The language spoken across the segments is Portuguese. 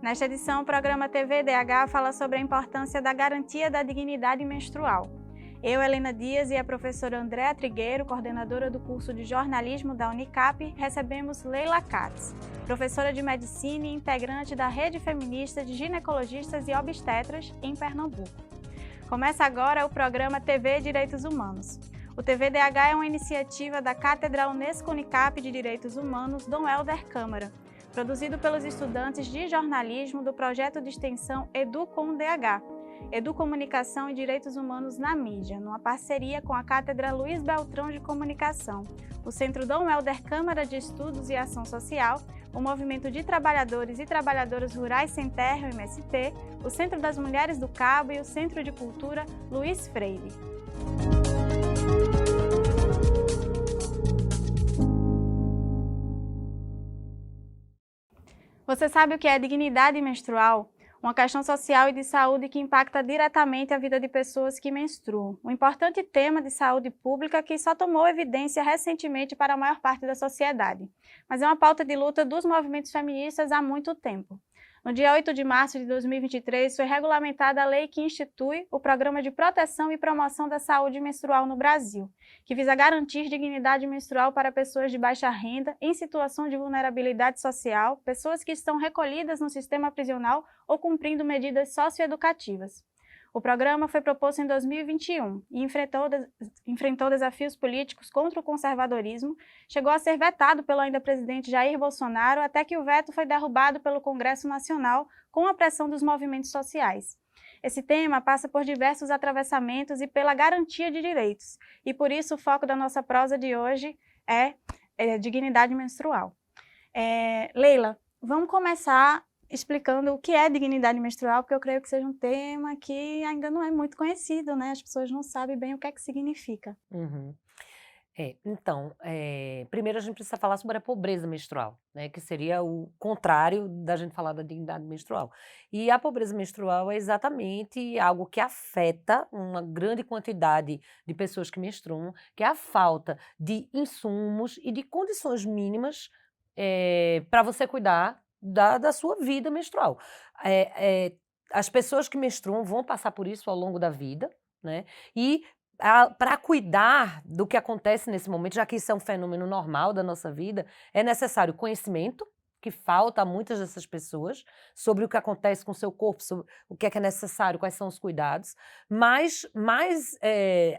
Nesta edição, o programa TVDH fala sobre a importância da garantia da dignidade menstrual. Eu, Helena Dias, e a professora Andréa Trigueiro, coordenadora do curso de jornalismo da Unicap, recebemos Leila Katz, professora de medicina e integrante da Rede Feminista de Ginecologistas e Obstetras em Pernambuco. Começa agora o programa TV Direitos Humanos. O TVDH é uma iniciativa da Cátedra Unesco Unicap de Direitos Humanos Dom Helder Câmara, produzido pelos estudantes de jornalismo do projeto de extensão EduComDH, Educomunicação e Direitos Humanos na Mídia, numa parceria com a Cátedra Luiz Beltrão de Comunicação, o Centro Dom Helder Câmara de Estudos e Ação Social, o Movimento de Trabalhadores e Trabalhadoras Rurais Sem Terra, o MST, o Centro das Mulheres do Cabo e o Centro de Cultura Luiz Freire. Você sabe o que é dignidade menstrual? Uma questão social e de saúde que impacta diretamente a vida de pessoas que menstruam. Um importante tema de saúde pública que só tomou evidência recentemente para a maior parte da sociedade. Mas é uma pauta de luta dos movimentos feministas há muito tempo. No dia 8 de março de 2023, foi regulamentada a lei que institui o Programa de Proteção e Promoção da Saúde Menstrual no Brasil, que visa garantir dignidade menstrual para pessoas de baixa renda, em situação de vulnerabilidade social, pessoas que estão recolhidas no sistema prisional ou cumprindo medidas socioeducativas. O programa foi proposto em 2021 e enfrentou desafios políticos contra o conservadorismo, chegou a ser vetado pelo ainda presidente Jair Bolsonaro, até que o veto foi derrubado pelo Congresso Nacional com a pressão dos movimentos sociais. Esse tema passa por diversos atravessamentos e pela garantia de direitos, e por isso o foco da nossa prosa de hoje é dignidade menstrual. Leila, vamos começar explicando o que é dignidade menstrual, porque eu creio que seja um tema que ainda não é muito conhecido, né? As pessoas não sabem bem o que é que significa. Uhum. Primeiro a gente precisa falar sobre a pobreza menstrual, né, que seria o contrário da gente falar da dignidade menstrual. E a pobreza menstrual é exatamente algo que afeta uma grande quantidade de pessoas que menstruam, que é a falta de insumos e de condições mínimas para você cuidar da sua vida menstrual. As pessoas que menstruam vão passar por isso ao longo da vida, né? E para cuidar do que acontece nesse momento, já que isso é um fenômeno normal da nossa vida, é necessário conhecimento, que falta a muitas dessas pessoas, sobre o que acontece com o seu corpo, sobre o que é necessário, quais são os cuidados. Mas mais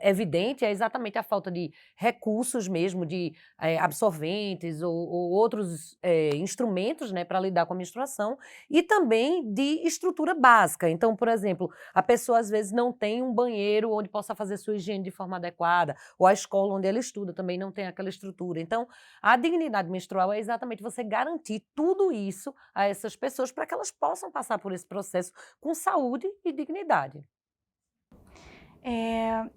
evidente é exatamente a falta de recursos mesmo, de absorventes ou outros instrumentos, né, para lidar com a menstruação, e também de estrutura básica. Então, por exemplo, a pessoa às vezes não tem um banheiro onde possa fazer sua higiene de forma adequada, ou a escola onde ela estuda também não tem aquela estrutura. Então, a dignidade menstrual é exatamente você garantir tudo isso a essas pessoas para que elas possam passar por esse processo com saúde e dignidade.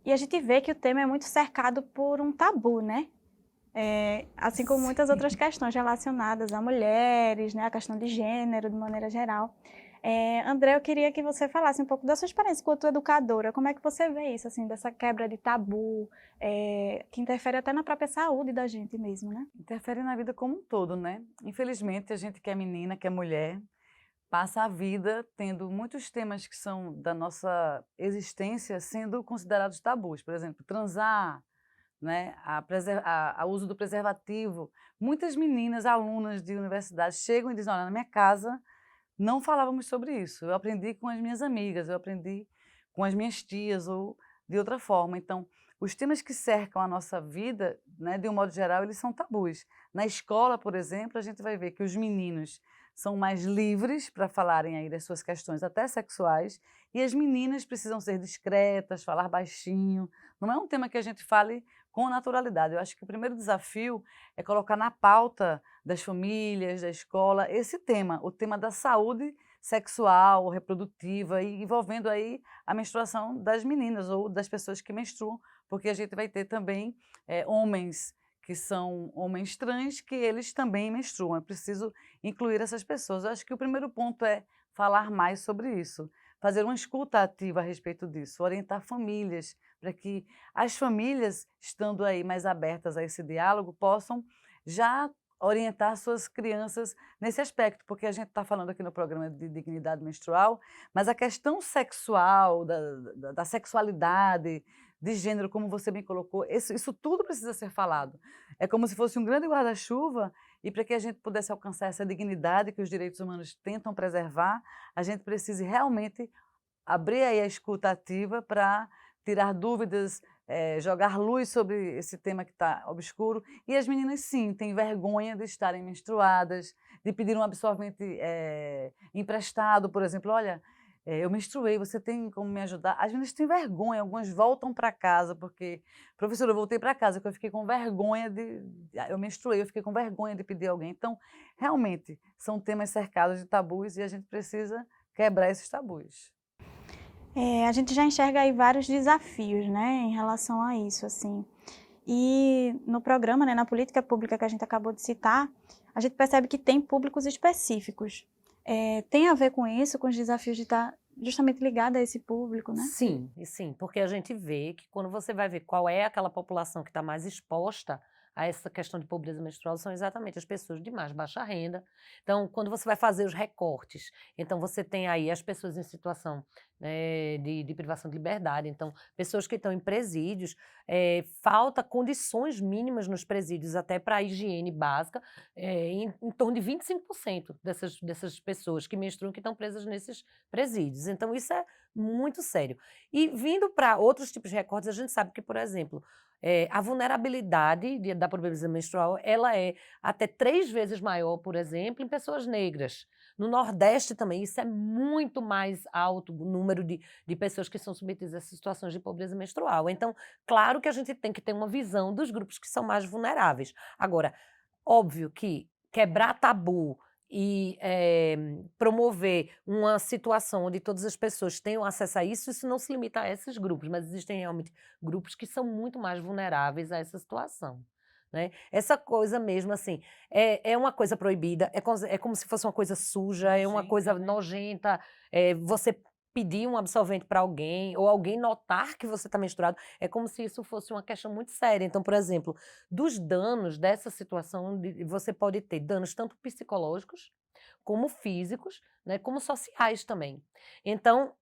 E a gente vê que o tema é muito cercado por um tabu, né? Assim como muitas outras questões relacionadas a mulheres, né? A questão de gênero, de maneira geral. André, eu queria que você falasse um pouco da sua experiência enquanto educadora. Como é que você vê isso, assim, dessa quebra de tabu, que interfere até na própria saúde da gente mesmo, né? Interfere na vida como um todo, né? Infelizmente, a gente que é menina, que é mulher, passa a vida tendo muitos temas que são da nossa existência sendo considerados tabus. Por exemplo, transar, né? O uso do preservativo. Muitas meninas, alunas de universidade, chegam e dizem, olha, na minha casa não falávamos sobre isso. Eu aprendi com as minhas amigas, eu aprendi com as minhas tias ou de outra forma. Então, os temas que cercam a nossa vida, né, de um modo geral, eles são tabus. Na escola, por exemplo, a gente vai ver que os meninos são mais livres para falarem aí das suas questões até sexuais e as meninas precisam ser discretas, falar baixinho. Não é um tema que a gente fale com naturalidade. Eu acho que o primeiro desafio é colocar na pauta das famílias, da escola, esse tema, o tema da saúde sexual, reprodutiva, e envolvendo aí a menstruação das meninas ou das pessoas que menstruam, porque a gente vai ter também homens que são homens trans, que eles também menstruam. É preciso incluir essas pessoas. Eu acho que o primeiro ponto é falar mais sobre isso, fazer uma escuta ativa a respeito disso, orientar famílias, para que as famílias, estando aí mais abertas a esse diálogo, possam já orientar suas crianças nesse aspecto, porque a gente está falando aqui no programa de dignidade menstrual, mas a questão sexual, da sexualidade, de gênero, como você bem colocou, isso tudo precisa ser falado. É como se fosse um grande guarda-chuva, e para que a gente pudesse alcançar essa dignidade que os direitos humanos tentam preservar, a gente precisa realmente abrir aí a escuta ativa para tirar dúvidas, jogar luz sobre esse tema que está obscuro. E as meninas, sim, têm vergonha de estarem menstruadas, de pedir um absorvente emprestado, por exemplo. Olha, eu menstruei, você tem como me ajudar? As meninas têm vergonha, algumas voltam para casa, porque, professora, eu voltei para casa, porque eu fiquei com vergonha eu menstruei, eu fiquei com vergonha de pedir a alguém. Então, realmente, são temas cercados de tabus e a gente precisa quebrar esses tabus. A gente já enxerga aí vários desafios, né, em relação a isso, assim. E no programa, né, na política pública que a gente acabou de citar, a gente percebe que tem públicos específicos. Tem a ver com isso, com os desafios de estar justamente ligado a esse público, né? Sim, e sim, porque a gente vê que quando você vai ver qual é aquela população que está mais exposta a essa questão de pobreza menstrual, são exatamente as pessoas de mais baixa renda. Então, quando você vai fazer os recortes, então você tem aí as pessoas em situação de privação de liberdade, então pessoas que estão em presídios, falta condições mínimas nos presídios até para a higiene básica, em torno de 25% dessas pessoas que menstruam que estão presas nesses presídios. Então, isso é muito sério. E vindo para outros tipos de recortes, a gente sabe que, por exemplo, a vulnerabilidade da pobreza menstrual, ela é até 3 vezes maior, por exemplo, em pessoas negras. No Nordeste também, isso é muito mais alto, o número de pessoas que são submetidas a situações de pobreza menstrual. Então, claro que a gente tem que ter uma visão dos grupos que são mais vulneráveis. Agora, óbvio que quebrar tabu e promover uma situação onde todas as pessoas tenham acesso a isso, isso não se limita a esses grupos, mas existem realmente grupos que são muito mais vulneráveis a essa situação, né? Essa coisa mesmo, assim, é uma coisa proibida, é como se fosse uma coisa suja, é uma coisa nojenta, você pedir um absolvente para alguém, ou alguém notar que você está menstruado, é como se isso fosse uma questão muito séria. Então, por exemplo, dos danos dessa situação, você pode ter danos tanto psicológicos, como físicos, né, como sociais também. Então,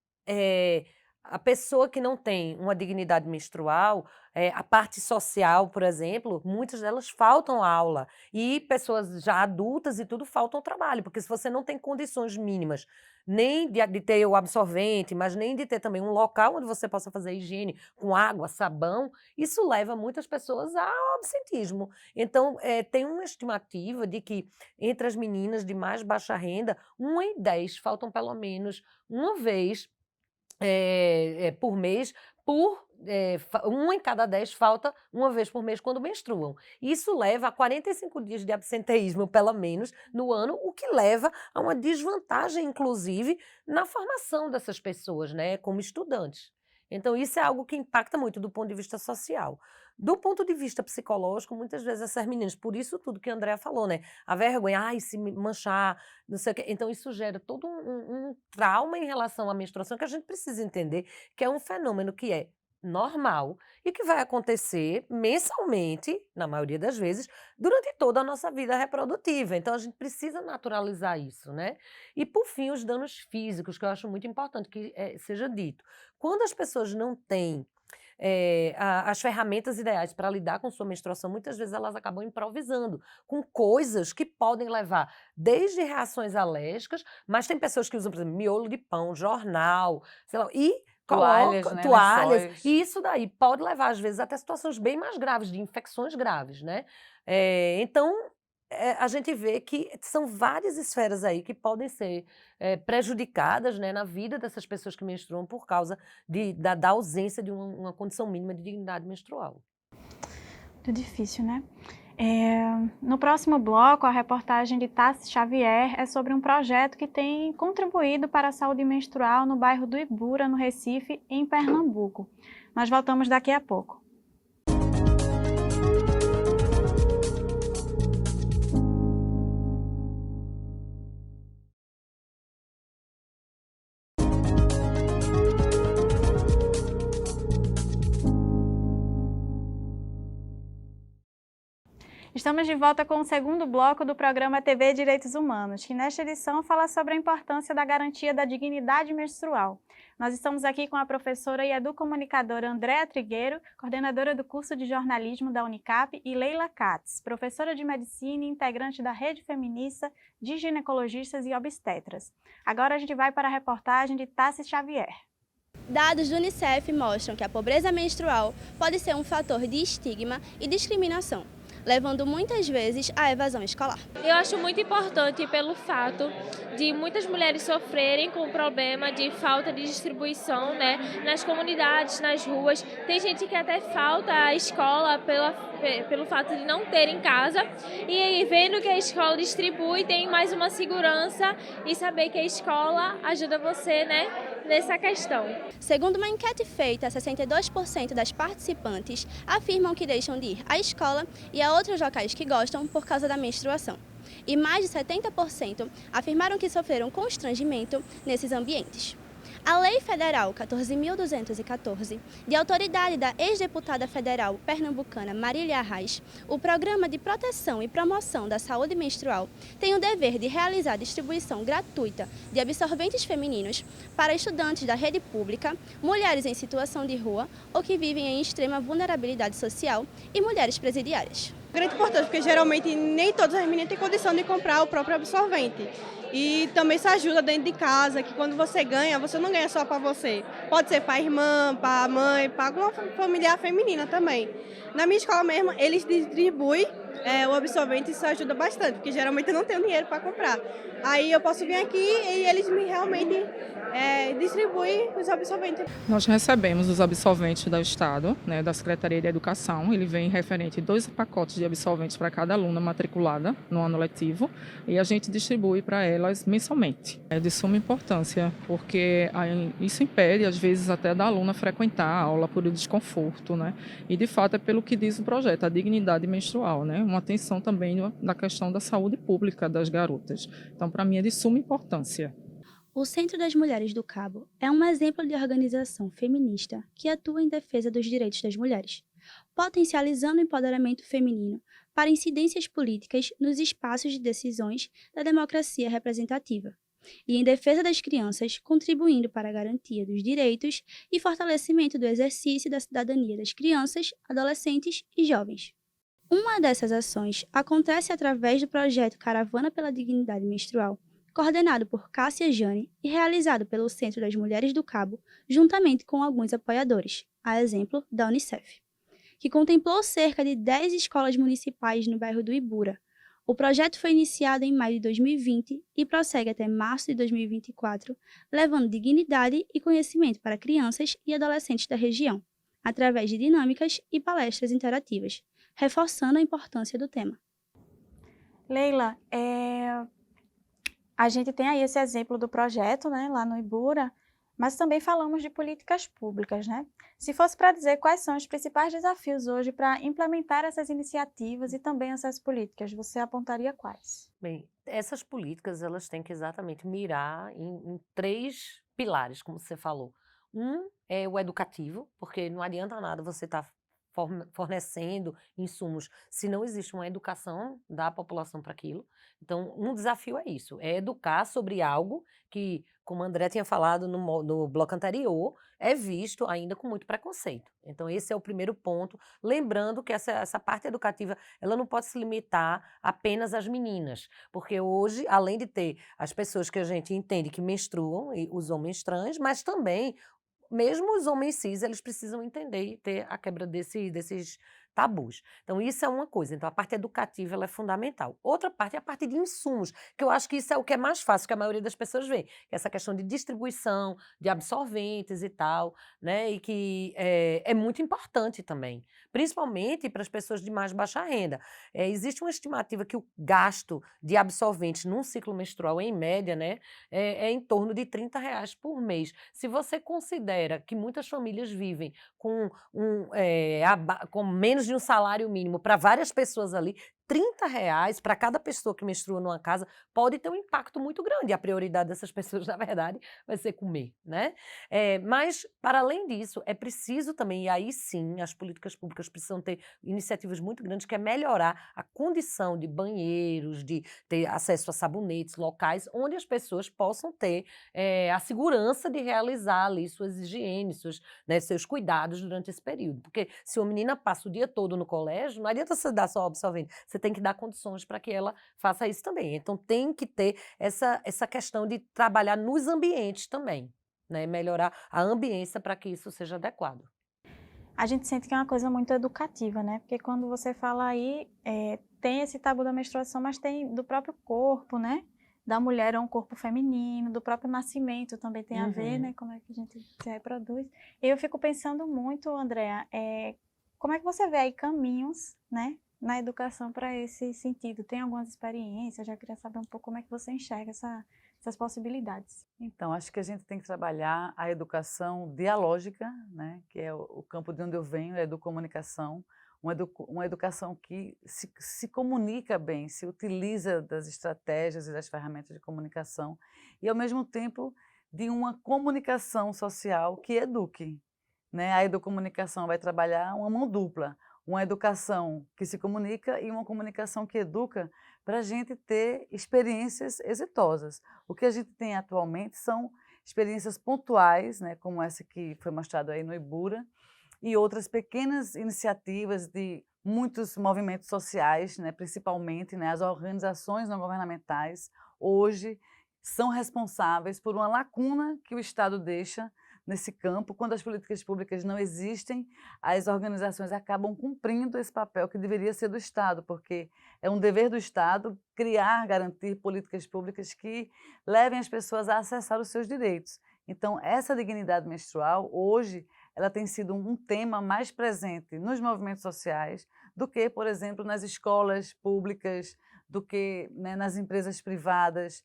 a pessoa que não tem uma dignidade menstrual, a parte social, por exemplo, muitas delas faltam aula. E pessoas já adultas e tudo faltam ao trabalho, porque se você não tem condições mínimas, nem de ter o absorvente, mas nem de ter também um local onde você possa fazer higiene com água, sabão, isso leva muitas pessoas ao absentismo. Então, tem uma estimativa de que entre as meninas de mais baixa renda, 1 em 10 faltam pelo menos uma vez por mês, 1 em cada 10 falta uma vez por mês quando menstruam. Isso leva a 45 dias de absenteísmo, pelo menos, no ano, o que leva a uma desvantagem, inclusive, na formação dessas pessoas, né, como estudantes. Então, isso é algo que impacta muito do ponto de vista social. Do ponto de vista psicológico, muitas vezes essas meninas, por isso tudo que a Andrea falou, né? A vergonha, ai, se me manchar, não sei o quê. Então, isso gera todo um trauma em relação à menstruação que a gente precisa entender que é um fenômeno que é normal e que vai acontecer mensalmente, na maioria das vezes, durante toda a nossa vida reprodutiva. Então, a gente precisa naturalizar isso, né? E, por fim, os danos físicos, que eu acho muito importante que seja dito. Quando as pessoas não têm as ferramentas ideais para lidar com sua menstruação, muitas vezes elas acabam improvisando com coisas que podem levar desde reações alérgicas, mas tem pessoas que usam, por exemplo, miolo de pão, jornal, sei lá, e Toalhas, né, toalhas, lençóis. e isso daí pode levar, às vezes, até situações bem mais graves, de infecções graves, né? Então, a gente vê que são várias esferas aí que podem ser prejudicadas, né, na vida dessas pessoas que menstruam por causa da ausência de uma condição mínima de dignidade menstrual. Muito difícil, né? No próximo bloco, a reportagem de Tassi Xavier é sobre um projeto que tem contribuído para a saúde menstrual no bairro do Ibura, no Recife, em Pernambuco. Nós voltamos daqui a pouco. Estamos de volta com o segundo bloco do programa TV Direitos Humanos, que nesta edição fala sobre a importância da garantia da dignidade menstrual. Nós estamos aqui com a professora e educomunicadora Andréa Trigueiro, coordenadora do curso de jornalismo da Unicap, e Leila Katz, professora de medicina e integrante da Rede Feminista de Ginecologistas e Obstetras. Agora a gente vai para a reportagem de Tassi Xavier. Dados do Unicef mostram que a pobreza menstrual pode ser um fator de estigma e discriminação, levando muitas vezes à evasão escolar. Eu acho muito importante pelo fato de muitas mulheres sofrerem com o problema de falta de distribuição, né, nas comunidades, nas ruas. Tem gente que até falta à escola pelo fato de não ter em casa, e aí, vendo que a escola distribui, tem mais uma segurança e saber que a escola ajuda você, né, nessa questão. Segundo uma enquete feita, 62% das participantes afirmam que deixam de ir à escola e a outros locais que gostam por causa da menstruação. E mais de 70% afirmaram que sofreram constrangimento nesses ambientes. A Lei Federal 14.214, de autoridade da ex-deputada federal pernambucana Marília Arraes, o Programa de Proteção e Promoção da Saúde Menstrual tem o dever de realizar a distribuição gratuita de absorventes femininos para estudantes da rede pública, mulheres em situação de rua ou que vivem em extrema vulnerabilidade social e mulheres presidiárias. Grande importância, porque geralmente nem todas as meninas têm condição de comprar o próprio absorvente. E também isso ajuda dentro de casa, que quando você ganha, você não ganha só para você. Pode ser para a irmã, para a mãe, para alguma familiar feminina também. Na minha escola mesmo, eles distribuem o absorvente, isso ajuda bastante, porque geralmente eu não tenho dinheiro para comprar. Aí eu posso vir aqui e eles me realmente distribuem os absorventes. Nós recebemos os absorventes do Estado, né, da Secretaria de Educação. Ele vem referente 2 pacotes de absorventes para cada aluna matriculada no ano letivo e a gente distribui para elas mensalmente. É de suma importância, porque isso impede, às vezes, até da aluna frequentar a aula por desconforto, né? E, de fato, é pelo que diz o projeto, a dignidade menstrual, né? Uma atenção também na questão da saúde pública das garotas. Então, para mim, é de suma importância. O Centro das Mulheres do Cabo é um exemplo de organização feminista que atua em defesa dos direitos das mulheres, potencializando o empoderamento feminino para incidências políticas nos espaços de decisões da democracia representativa, e em defesa das crianças, contribuindo para a garantia dos direitos e fortalecimento do exercício da cidadania das crianças, adolescentes e jovens. Uma dessas ações acontece através do projeto Caravana pela Dignidade Menstrual, coordenado por Cássia Jane e realizado pelo Centro das Mulheres do Cabo, juntamente com alguns apoiadores, a exemplo da Unicef, que contemplou cerca de 10 escolas municipais no bairro do Ibura. O projeto foi iniciado em maio de 2020 e prossegue até março de 2024, levando dignidade e conhecimento para crianças e adolescentes da região, através de dinâmicas e palestras interativas, reforçando a importância do tema. Leila, a gente tem aí esse exemplo do projeto, né, lá no Ibura, mas também falamos de políticas públicas, né? Se fosse para dizer quais são os principais desafios hoje para implementar essas iniciativas e também essas políticas, você apontaria quais? Bem, essas políticas elas têm que exatamente mirar em 3 pilares, como você falou. Um é o educativo, porque não adianta nada você estar fornecendo insumos se não existe uma educação da população para aquilo. Então, um desafio é isso, é educar sobre algo que, como a André tinha falado no bloco anterior, é visto ainda com muito preconceito. Então, esse é o primeiro ponto. Lembrando que essa parte educativa ela não pode se limitar apenas às meninas, porque hoje, além de ter as pessoas que a gente entende que menstruam, e os homens trans, mas também mesmo os homens cis, eles precisam entender e ter a quebra desses tabus. Então, isso é uma coisa. Então, a parte educativa ela é fundamental. Outra parte é a parte de insumos, que eu acho que isso é o que é mais fácil, que a maioria das pessoas vê. Que é essa questão de distribuição, de absorventes e tal, né? E que é muito importante também, principalmente para as pessoas de mais baixa renda. Existe uma estimativa que o gasto de absorventes num ciclo menstrual, em média, né, é em torno de R$ 30 por mês. Se você considera que muitas famílias vivem com menos de um salário mínimo para várias pessoas ali, R$ 30 para cada pessoa que menstrua numa casa pode ter um impacto muito grande. A prioridade dessas pessoas, na verdade, vai ser comer, né? Mas, para além disso, é preciso também, e aí sim, as políticas públicas precisam ter iniciativas muito grandes, que é melhorar a condição de banheiros, de ter acesso a sabonetes, locais onde as pessoas possam ter a segurança de realizar ali suas higienes, seus cuidados durante esse período. Porque se uma menina passa o dia todo no colégio, não adianta você dar só absorvente, você tem que dar condições para que ela faça isso também. Então tem que ter essa questão de trabalhar nos ambientes também, né? Melhorar a ambiência para que isso seja adequado. A gente sente que é uma coisa muito educativa, né? Porque quando você fala aí, tem esse tabu da menstruação, mas tem do próprio corpo, né? Da mulher é um corpo feminino, do próprio nascimento também tem a ver, né? Como é que a gente se reproduz. E eu fico pensando muito, Andréa, como é que você vê aí caminhos, né? Na educação para esse sentido? Tem algumas experiências? Já queria saber um pouco como é que você enxerga essas possibilidades. Então, acho que a gente tem que trabalhar a educação dialógica, né, que é o campo de onde eu venho, a educomunicação, uma educação que se comunica bem, se utiliza das estratégias e das ferramentas de comunicação, e ao mesmo tempo de uma comunicação social que eduque, né? A educomunicação vai trabalhar uma mão dupla, uma educação que se comunica e uma comunicação que educa, para a gente ter experiências exitosas. O que a gente tem atualmente são experiências pontuais, né, como essa que foi mostrada aí no Ibura, e outras pequenas iniciativas de muitos movimentos sociais, né, principalmente, né, as organizações não governamentais, hoje são responsáveis por uma lacuna que o Estado deixa nesse campo. Quando as políticas públicas não existem, as organizações acabam cumprindo esse papel que deveria ser do Estado, porque é um dever do Estado criar, garantir políticas públicas que levem as pessoas a acessar os seus direitos. Então, essa dignidade menstrual, hoje, ela tem sido um tema mais presente nos movimentos sociais do que, por exemplo, nas escolas públicas, do que, né, nas empresas privadas.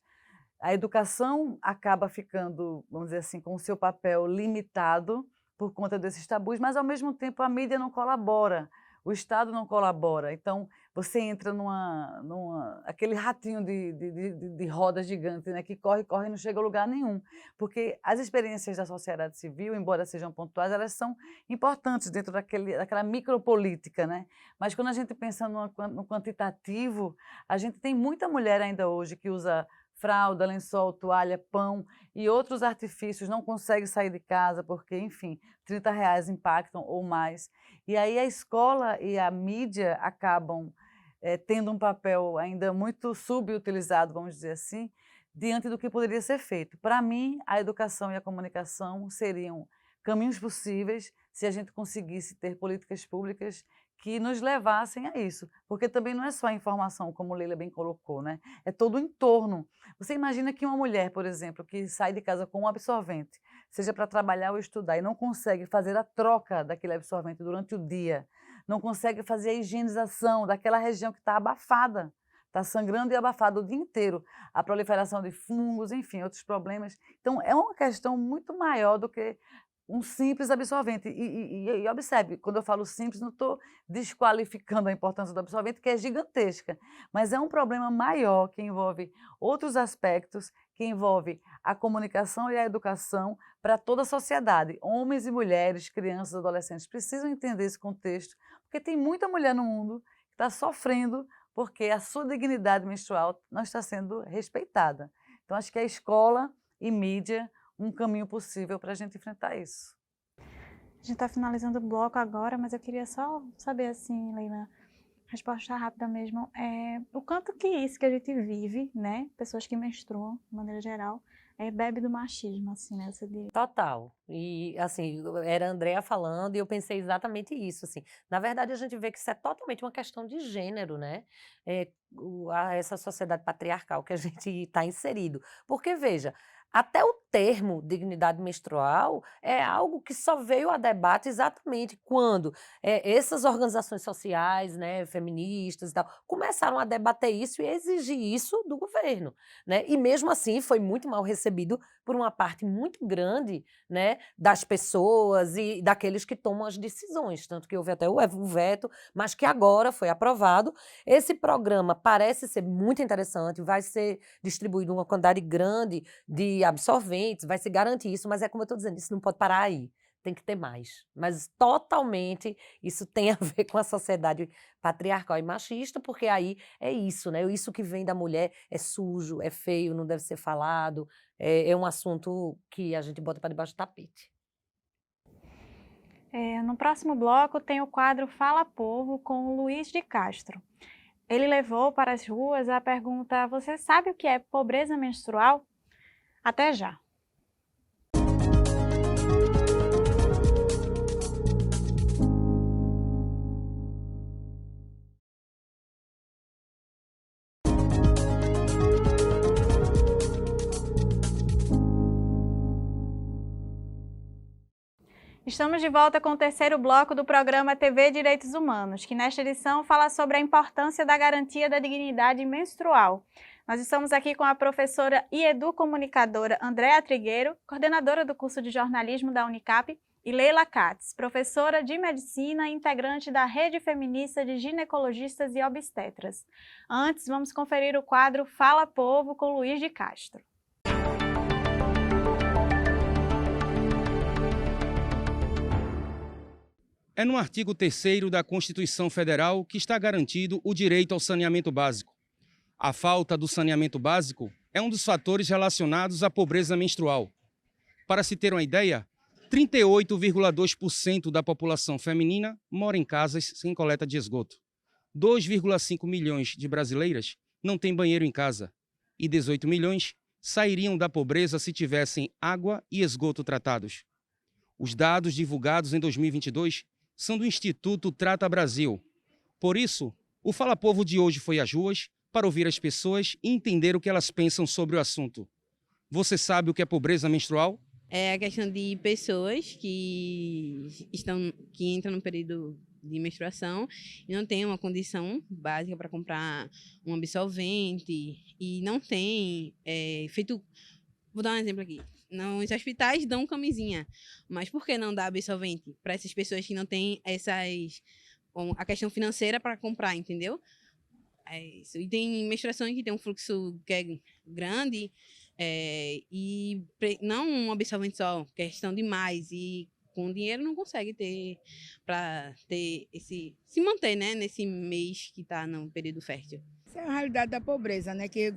A educação acaba ficando, vamos dizer assim, com o seu papel limitado por conta desses tabus, mas, ao mesmo tempo, a mídia não colabora, o Estado não colabora. Então, você entra aquele ratinho de roda gigante, né, que corre, corre e não chega a lugar nenhum. Porque as experiências da sociedade civil, embora sejam pontuais, elas são importantes dentro daquela micropolítica, né? Mas quando a gente pensa no quantitativo, a gente tem muita mulher ainda hoje que usa fralda, lençol, toalha, pão e outros artifícios, não consegue sair de casa porque, enfim, R$ 30 impactam ou mais. E aí a escola e a mídia acabam tendo um papel ainda muito subutilizado, vamos dizer assim, diante do que poderia ser feito. Para mim, a educação e a comunicação seriam caminhos possíveis se a gente conseguisse ter políticas públicas que nos levassem a isso, porque também não é só a informação, como Leila bem colocou, né? É todo o entorno. Você imagina que uma mulher, por exemplo, que sai de casa com um absorvente, seja para trabalhar ou estudar, e não consegue fazer a troca daquele absorvente durante o dia, não consegue fazer a higienização daquela região que está abafada, está sangrando e abafada o dia inteiro, a proliferação de fungos, enfim, outros problemas. Então, é uma questão muito maior do que um simples absorvente. E observe, quando eu falo simples, não estou desqualificando a importância do absorvente, que é gigantesca, mas é um problema maior que envolve outros aspectos, que envolve a comunicação e a educação para toda a sociedade. Homens e mulheres, crianças, adolescentes precisam entender esse contexto, porque tem muita mulher no mundo que está sofrendo porque a sua dignidade menstrual não está sendo respeitada. Então, acho que a escola e mídia um caminho possível para a gente enfrentar isso. A gente está finalizando o bloco agora, mas eu queria só saber, assim, Leila, resposta rápida mesmo, o quanto que isso que a gente vive, né, pessoas que menstruam, de maneira geral, bebe do machismo, assim, né? Total. E, assim, era a Andréa falando e eu pensei exatamente isso, assim. Na verdade, a gente vê que isso é totalmente uma questão de gênero, né? Essa sociedade patriarcal que a gente está inserido. Porque, veja, até o termo dignidade menstrual é algo que só veio a debate exatamente quando essas organizações sociais, né, feministas e tal, começaram a debater isso e exigir isso do governo, né? E mesmo assim foi muito mal recebido por uma parte muito grande, né, das pessoas e daqueles que tomam as decisões, tanto que houve até o veto, mas que agora foi aprovado. Esse programa parece ser muito interessante, vai ser distribuído uma quantidade grande de absorventes, vai se garantir isso, mas é como eu estou dizendo, isso não pode parar aí, tem que ter mais. Mas totalmente isso tem a ver com a sociedade patriarcal e machista, porque aí é isso, né? Isso que vem da mulher é sujo, é feio, não deve ser falado, é um assunto que a gente bota para debaixo do tapete. No próximo bloco tem o quadro Fala Povo com o Luiz de Castro. Ele levou para as ruas a pergunta: você sabe o que é pobreza menstrual? Até já! Estamos de volta com o terceiro bloco do programa TV Direitos Humanos, que nesta edição fala sobre a importância da garantia da dignidade menstrual. Nós estamos aqui com a professora e educomunicadora Andréa Trigueiro, coordenadora do curso de jornalismo da Unicap, e Leila Katz, professora de medicina e integrante da Rede Feminista de Ginecologistas e Obstetras. Antes, vamos conferir o quadro Fala Povo com Luiz de Castro. É no artigo 3º da Constituição Federal que está garantido o direito ao saneamento básico. A falta do saneamento básico é um dos fatores relacionados à pobreza menstrual. Para se ter uma ideia, 38,2% da população feminina mora em casas sem coleta de esgoto. 2,5 milhões de brasileiras não têm banheiro em casa. E 18 milhões sairiam da pobreza se tivessem água e esgoto tratados. Os dados divulgados em 2022 são do Instituto Trata Brasil. Por isso, o Fala Povo de hoje foi às ruas para ouvir as pessoas e entender o que elas pensam sobre o assunto. Você sabe o que é pobreza menstrual? É a questão de pessoas que entram no período de menstruação e não têm uma condição básica para comprar um absorvente e não tem feito... Vou dar um exemplo aqui. Nos hospitais dão camisinha, mas por que não dar absorvente para essas pessoas que não têm a questão financeira para comprar, entendeu? É isso. E tem menstruações que tem um fluxo que é grande e não um absorvente só, questão de mais, e com dinheiro não consegue ter para ter se manter, né, nesse mês que está no período fértil. Essa é a realidade da pobreza, né, que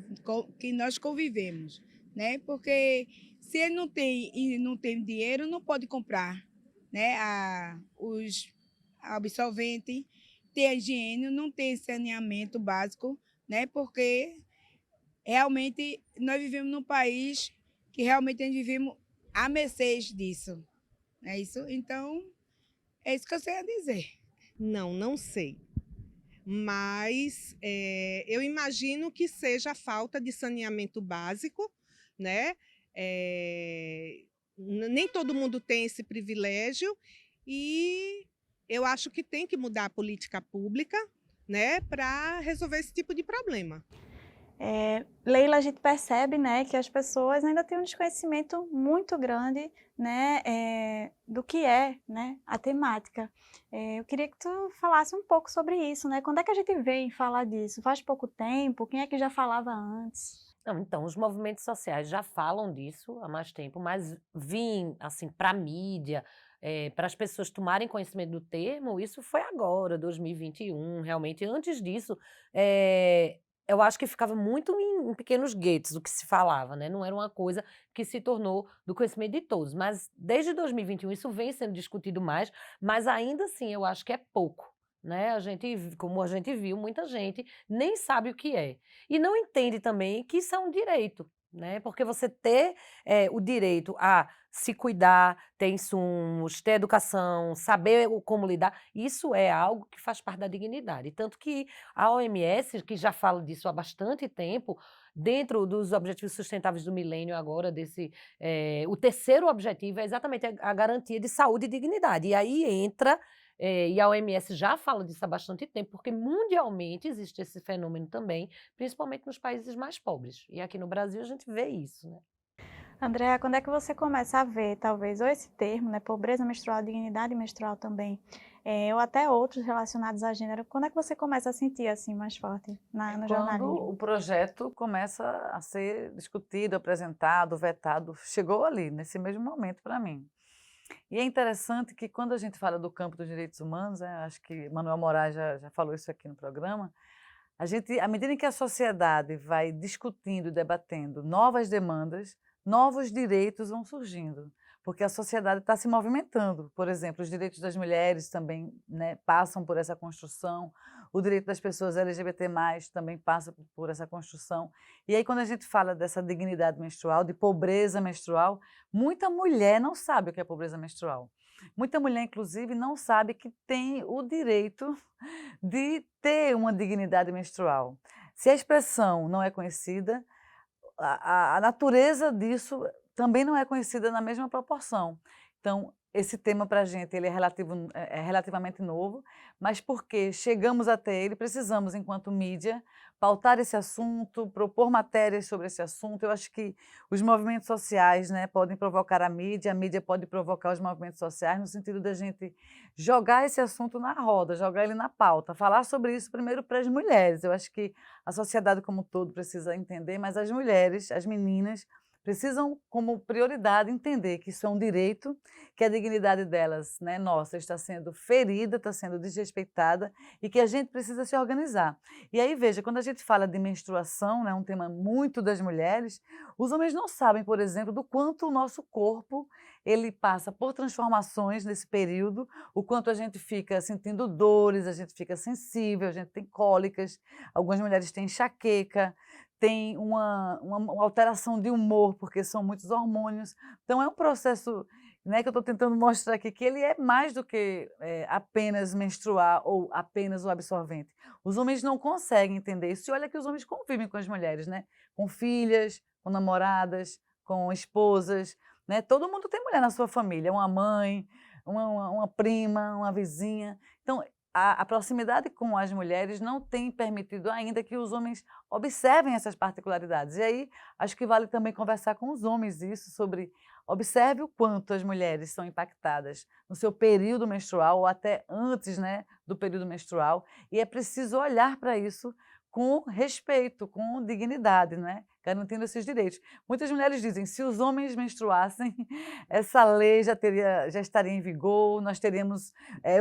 nós convivemos, né? Porque se ele não tem dinheiro, não pode comprar, né, os absorventes, ter a higiene, não tem saneamento básico, né? Porque realmente nós vivemos num país que realmente nós vivemos à mercê disso. É isso? Então, é isso que eu sei a dizer. Não sei. Mas eu imagino que seja a falta de saneamento básico, né? Nem todo mundo tem esse privilégio e eu acho que tem que mudar a política pública, né, para resolver esse tipo de problema. Leila, a gente percebe, né, que as pessoas ainda têm um desconhecimento muito grande, né, do que é, né, a temática. Eu queria que tu falasse um pouco sobre isso, né? Quando é que a gente vem falar disso? Faz pouco tempo? Quem é que já falava antes? Não, então, os movimentos sociais já falam disso há mais tempo, mas vir assim, para a mídia, para as pessoas tomarem conhecimento do termo, isso foi agora, 2021, realmente. Antes disso, eu acho que ficava muito em pequenos guetos o que se falava, né? Não era uma coisa que se tornou do conhecimento de todos. Mas desde 2021 isso vem sendo discutido mais, mas ainda assim eu acho que é pouco. Né? Como a gente viu, muita gente nem sabe o que é. E não entende também que isso é um direito. né? Porque você ter o direito a se cuidar, ter insumos, ter educação, saber como lidar, isso é algo que faz parte da dignidade. Tanto que a OMS, que já fala disso há bastante tempo, dentro dos Objetivos Sustentáveis do Milênio agora, o terceiro objetivo é exatamente a garantia de saúde e dignidade. E aí entra e a OMS já fala disso há bastante tempo, porque mundialmente existe esse fenômeno também, principalmente nos países mais pobres. E aqui no Brasil a gente vê isso, né? Andréa, quando é que você começa a ver, talvez, ou esse termo, né, pobreza menstrual, dignidade menstrual também, ou até outros relacionados a gênero, quando é que você começa a sentir assim mais forte no jornalismo? Quando o projeto começa a ser discutido, apresentado, vetado, chegou ali, nesse mesmo momento para mim. E é interessante que quando a gente fala do campo dos direitos humanos, acho que Manuel Moraes já falou isso aqui no programa, à medida em que a sociedade vai discutindo e debatendo novas demandas, novos direitos vão surgindo, porque a sociedade está se movimentando. Por exemplo, os direitos das mulheres também, né, passam por essa construção, o direito das pessoas LGBT+, também passa por essa construção. E aí, quando a gente fala dessa dignidade menstrual, de pobreza menstrual, muita mulher não sabe o que é pobreza menstrual. Muita mulher, inclusive, não sabe que tem o direito de ter uma dignidade menstrual. Se a expressão não é conhecida, a natureza disso também não é conhecida na mesma proporção. Então, esse tema para a gente ele é relativamente novo, mas porque chegamos até ele, precisamos, enquanto mídia, pautar esse assunto, propor matérias sobre esse assunto. Eu acho que os movimentos sociais, né, podem provocar a mídia pode provocar os movimentos sociais, no sentido da gente jogar esse assunto na roda, jogar ele na pauta, falar sobre isso primeiro para as mulheres. Eu acho que a sociedade como um todo precisa entender, mas as mulheres, as meninas, precisam, como prioridade, entender que isso é um direito, que a dignidade delas, né, nossa, está sendo ferida, está sendo desrespeitada e que a gente precisa se organizar. E aí, veja, quando a gente fala de menstruação, né, um tema muito das mulheres, os homens não sabem, por exemplo, do quanto o nosso corpo ele passa por transformações nesse período, o quanto a gente fica sentindo dores, a gente fica sensível, a gente tem cólicas, algumas mulheres têm enxaqueca, tem uma alteração de humor, porque são muitos hormônios. Então, é um processo, né, que eu estou tentando mostrar aqui, que ele é mais do que apenas menstruar ou apenas o absorvente. Os homens não conseguem entender isso. E olha que os homens convivem com as mulheres, né? Com filhas, com namoradas, com esposas. Né? Todo mundo tem mulher na sua família, uma mãe, uma prima, uma vizinha. Então, a proximidade com as mulheres não tem permitido ainda que os homens observem essas particularidades. E aí, acho que vale também conversar com os homens isso, sobre observe o quanto as mulheres são impactadas no seu período menstrual ou até antes, né, do período menstrual. E é preciso olhar para isso com respeito, com dignidade, né? Garantindo esses direitos. Muitas mulheres dizem, se os homens menstruassem, essa lei já estaria em vigor, nós teríamos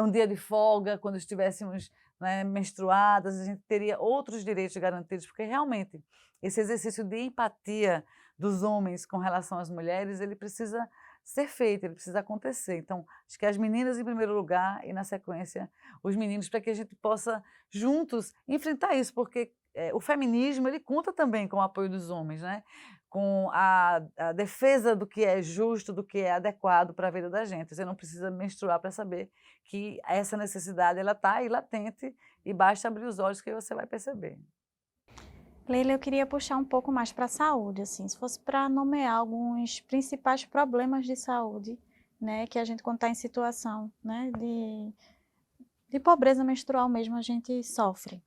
um dia de folga quando estivéssemos, né, menstruadas, a gente teria outros direitos garantidos, porque realmente esse exercício de empatia dos homens com relação às mulheres, ele precisa ser feito, ele precisa acontecer. Então, acho que as meninas em primeiro lugar e, na sequência, os meninos, para que a gente possa, juntos, enfrentar isso, porque o feminismo, ele conta também com o apoio dos homens, né? Com a defesa do que é justo, do que é adequado para a vida da gente. Você não precisa menstruar para saber que essa necessidade está aí latente e basta abrir os olhos que você vai perceber. Leila, eu queria puxar um pouco mais para a saúde, assim, se fosse para nomear alguns principais problemas de saúde, né, que a gente, quando está em situação, né, de pobreza menstrual mesmo, a gente sofre.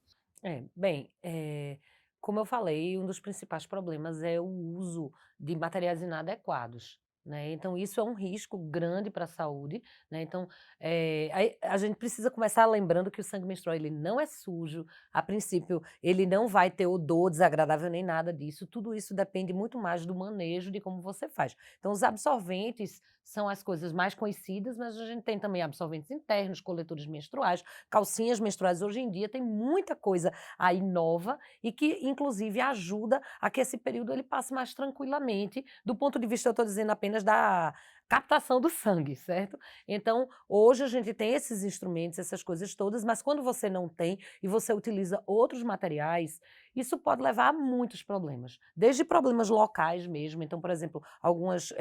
Como eu falei, um dos principais problemas é o uso de materiais inadequados, né? Então, isso é um risco grande para a saúde, né? Então, a gente precisa começar lembrando que o sangue menstrual ele não é sujo, a princípio, ele não vai ter odor desagradável nem nada disso, tudo isso depende muito mais do manejo de como você faz. Então, os absorventes são as coisas mais conhecidas, mas a gente tem também absorventes internos, coletores menstruais, calcinhas menstruais. Hoje em dia tem muita coisa aí nova e que, inclusive, ajuda a que esse período ele passe mais tranquilamente, do ponto de vista, eu estou dizendo apenas da captação do sangue, certo? Então, hoje a gente tem esses instrumentos, essas coisas todas, mas quando você não tem e você utiliza outros materiais, isso pode levar a muitos problemas, desde problemas locais mesmo. Então, por exemplo, algumas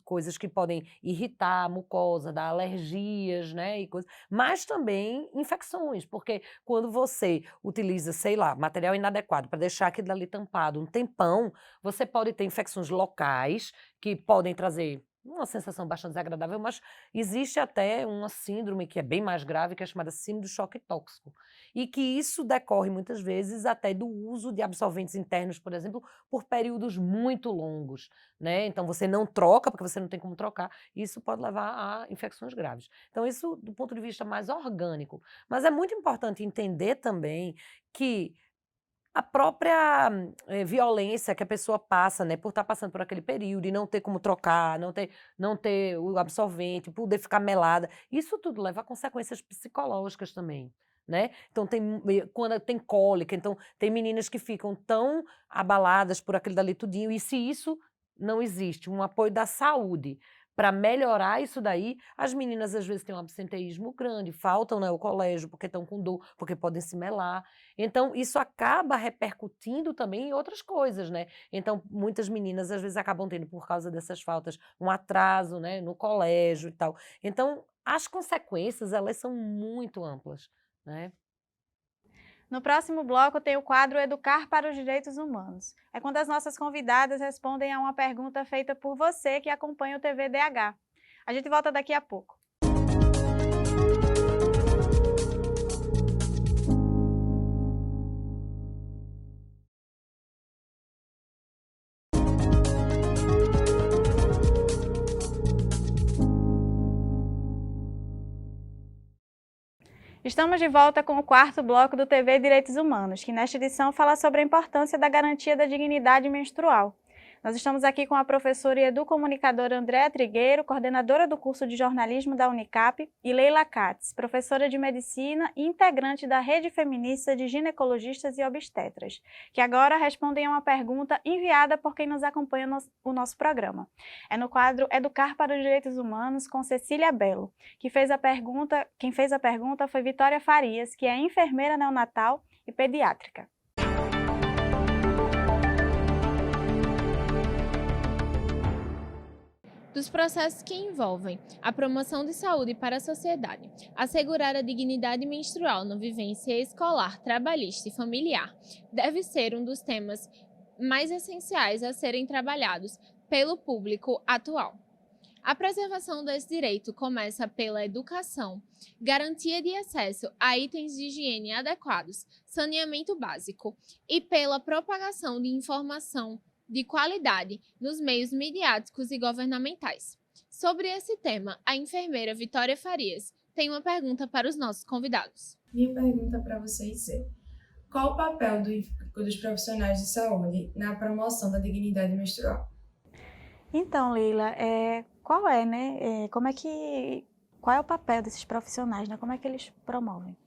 coisas que podem irritar a mucosa, dar alergias, né, e coisas, mas também infecções, porque quando você utiliza, sei lá, material inadequado para deixar aquilo ali tampado um tempão, você pode ter infecções locais que podem trazer uma sensação bastante desagradável, mas existe até uma síndrome que é bem mais grave, que é chamada síndrome do choque tóxico. E que isso decorre muitas vezes até do uso de absorventes internos, por exemplo, por períodos muito longos, né? Então você não troca, porque você não tem como trocar, e isso pode levar a infecções graves. Então, isso do ponto de vista mais orgânico. Mas é muito importante entender também que a própria violência que a pessoa passa, né, por estar passando por aquele período e não ter como trocar, não ter o absorvente, poder ficar melada, isso tudo leva a consequências psicológicas também, né? Então quando tem cólica, então tem meninas que ficam tão abaladas por aquele dali tudinho, e se isso não existe, um apoio da saúde para melhorar isso daí, as meninas às vezes têm um absenteísmo grande, faltam, né, ao colégio porque estão com dor, porque podem se melar. Então, isso acaba repercutindo também em outras coisas, né? Então, muitas meninas às vezes acabam tendo, por causa dessas faltas, um atraso, né, no colégio e tal. Então, as consequências, elas são muito amplas, né? No próximo bloco tem o quadro Educar para os Direitos Humanos. É quando as nossas convidadas respondem a uma pergunta feita por você que acompanha o TVDH. A gente volta daqui a pouco. Estamos de volta com o quarto bloco do TV Direitos Humanos, que nesta edição fala sobre a importância da garantia da dignidade menstrual. Nós estamos aqui com a professora e educomunicadora Andréa Trigueiro, coordenadora do curso de jornalismo da Unicap, e Leila Katz, professora de medicina e integrante da Rede Feminista de Ginecologistas e Obstetras, que agora respondem a uma pergunta enviada por quem nos acompanha no nosso programa. É no quadro Educar para os Direitos Humanos com Cecília Belo, quem fez a pergunta foi Vitória Farias, que é enfermeira neonatal e pediátrica. Dos processos que envolvem a promoção de saúde para a sociedade, assegurar a dignidade menstrual na vivência escolar, trabalhista e familiar, deve ser um dos temas mais essenciais a serem trabalhados pelo público atual. A preservação desse direito começa pela educação, garantia de acesso a itens de higiene adequados, saneamento básico e pela propagação de informação de qualidade nos meios midiáticos e governamentais. Sobre esse tema, a enfermeira Vitória Farias tem uma pergunta para os nossos convidados. Minha pergunta para vocês é: qual o papel dos profissionais de saúde na promoção da dignidade menstrual? Então, Leila, qual é o papel desses profissionais, né? Como é que eles promovem?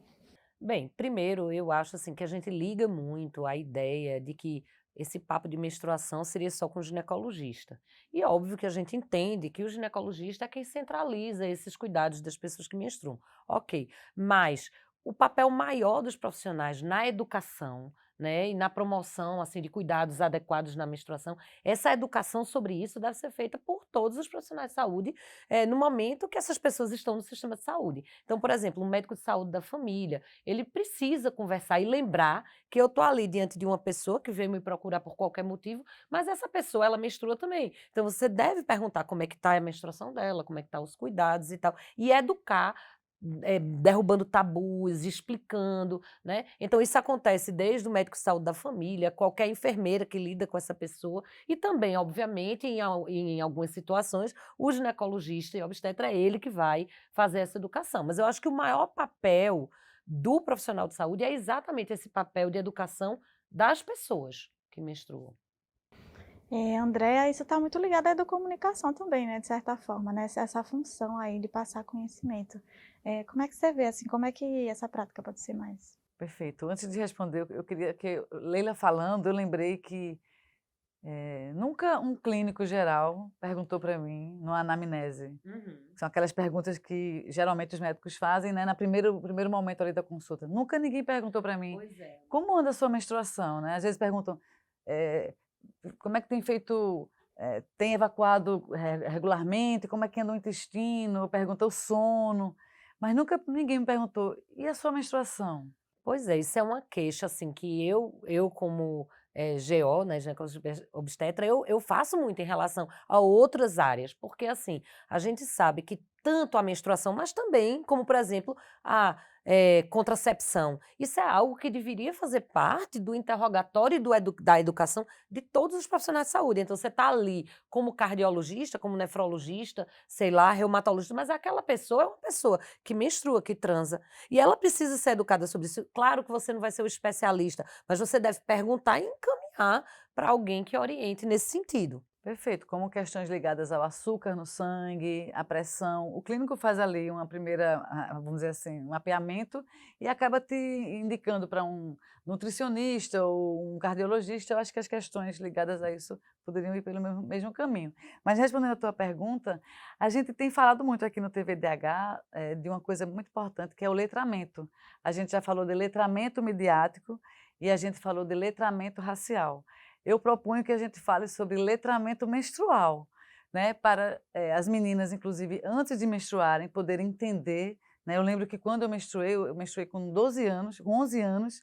Bem, primeiro, eu acho assim que a gente liga muito à ideia de que esse papo de menstruação seria só com o ginecologista. E óbvio que a gente entende que o ginecologista é quem centraliza esses cuidados das pessoas que menstruam. Ok, mas o papel maior dos profissionais na educação, né, e na promoção assim, de cuidados adequados na menstruação, essa educação sobre isso deve ser feita por todos os profissionais de saúde no momento que essas pessoas estão no sistema de saúde. Então, por exemplo, um médico de saúde da família, ele precisa conversar e lembrar que eu estou ali diante de uma pessoa que veio me procurar por qualquer motivo, mas essa pessoa, ela menstrua também. Então, você deve perguntar como é que está a menstruação dela, como é que estão os cuidados e tal, e educar, derrubando tabus, explicando, né? Então, isso acontece desde o médico de saúde da família, qualquer enfermeira que lida com essa pessoa, e também, obviamente, em algumas situações, o ginecologista e obstetra é ele que vai fazer essa educação. Mas eu acho que o maior papel do profissional de saúde é exatamente esse papel de educação das pessoas que menstruam. Andréa, isso está muito ligado à educomunicação também, né, de certa forma, né, essa função aí de passar conhecimento. Como é que você vê, assim, como é que essa prática pode ser mais? Perfeito. Antes de responder, eu queria que, Leila falando, eu lembrei que Nunca um clínico geral perguntou para mim, numa anamnese. São aquelas perguntas que geralmente os médicos fazem, né, no primeiro momento ali da consulta. Nunca ninguém perguntou para mim Pois é. como anda a sua menstruação, né? Às vezes perguntam como é que tem feito, tem evacuado regularmente, como é que anda o intestino, pergunta o sono, mas nunca ninguém me perguntou, e a sua menstruação? Pois é, isso é uma queixa, assim, que eu como GO, né, ginecologista obstetra, eu faço muito em relação a outras áreas, porque, assim, a gente sabe que tanto a menstruação, mas também, como, por exemplo, a contracepção, isso é algo que deveria fazer parte do interrogatório e da educação de todos os profissionais de saúde. Então, você está ali como cardiologista, como nefrologista, sei lá, reumatologista, mas aquela pessoa é uma pessoa que menstrua, que transa, e ela precisa ser educada sobre isso. Claro que você não vai ser o especialista, mas você deve perguntar e encaminhar para alguém que oriente nesse sentido. Perfeito, como questões ligadas ao açúcar no sangue, à pressão. O clínico faz ali uma primeira, vamos dizer assim, um mapeamento e acaba te indicando para um nutricionista ou um cardiologista. Eu acho que as questões ligadas a isso poderiam ir pelo mesmo caminho. Mas respondendo à tua pergunta, a gente tem falado muito aqui no TVDH de uma coisa muito importante, que é o letramento. A gente já falou de letramento midiático e a gente falou de letramento racial. Eu proponho que a gente fale sobre letramento menstrual, né, para as meninas, inclusive, antes de menstruarem, poderem entender, né. Eu lembro que quando eu menstruei com 12 anos, com 11 anos,